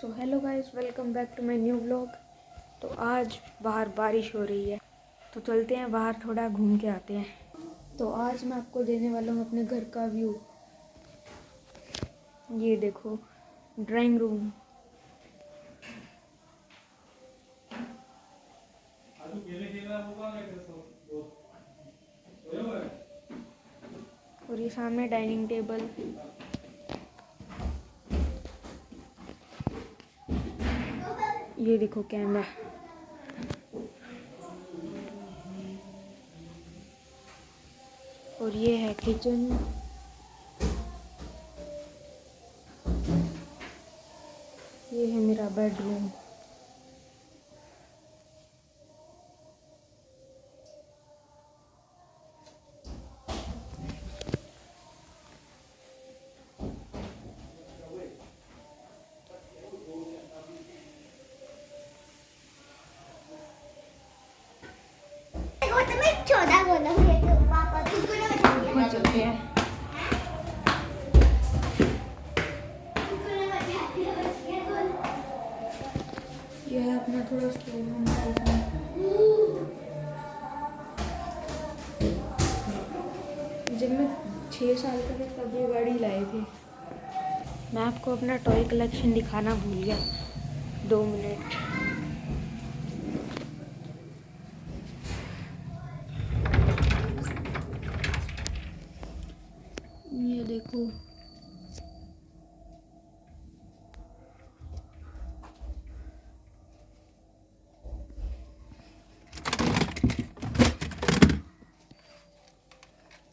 So hello guys, welcome back to my new vlog. तो आज बाहर बारिश हो रही है, तो चलते हैं बाहर थोड़ा घूम के आते हैं। तो आज मैं आपको देने वाला हूँ अपने घर का व्यू। ये देखो, ड्राइंग रूम। और ये सामने डाइनिंग टेबल। ये देखो कैमरा। और ये है किचन। ये है मेरा बेडरूम। चलते हैं। यह है अपना थोड़ा स्टोर रूम टाइप में। जब मैं 6 साल का था तब ये गाड़ी लाए थे। मैं आपको अपना टॉय कलेक्शन दिखाना भूल गया। 2 मिनट। ये देखो,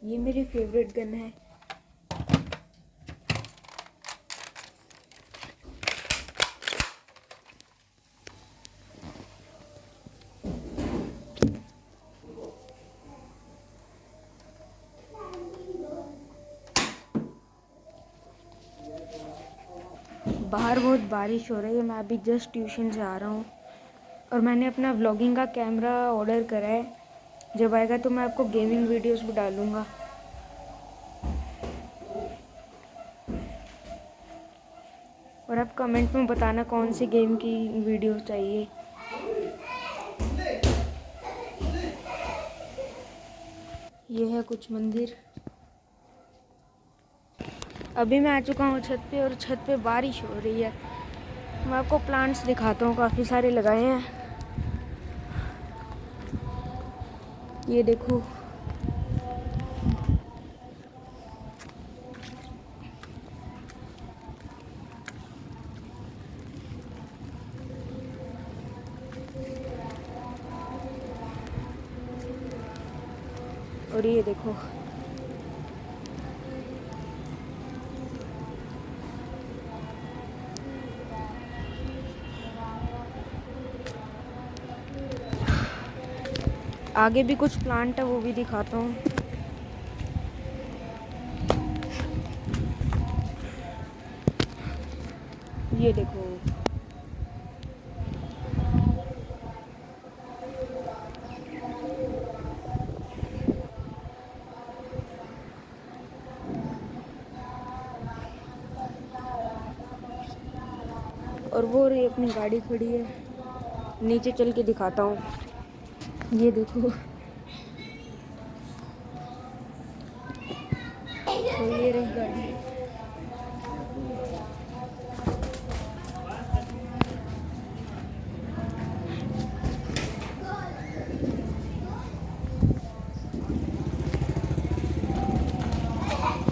ये मेरी फेवरेट गन है। बाहर बहुत बारिश हो रही है। मैं अभी जस्ट ट्यूशन से आ रहा हूँ और मैंने अपना व्लॉगिंग का कैमरा ऑर्डर करा है। जब आएगा तो मैं आपको गेमिंग वीडियोस भी डालूँगा। और आप कमेंट में बताना कौन सी गेम की वीडियो चाहिए। ये है कुछ मंदिर। अभी मैं आ चुका हूँ छत पे और छत पे बारिश हो रही है। मैं आपको प्लांट्स दिखाता हूँ, काफ़ी सारे लगाए हैं। ये देखो, और ये देखो, आगे भी कुछ प्लांट है, वो भी दिखाता हूँ। ये देखो, और वो रही अपनी गाड़ी खड़ी है। नीचे चल के दिखाता हूँ। ये देखो, तो ये रही गाड़ी।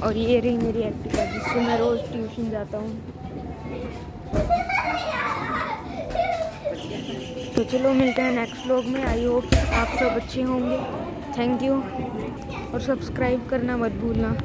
और ये रही मेरी एक्टिवा, जिससे मैं रोज़ ट्यूशन जाता हूँ। तो चलो मिलते हैं नेक्स्ट व्लॉग में। आई होप आप सब अच्छे होंगे। थैंक यू, और सब्सक्राइब करना मत भूलना।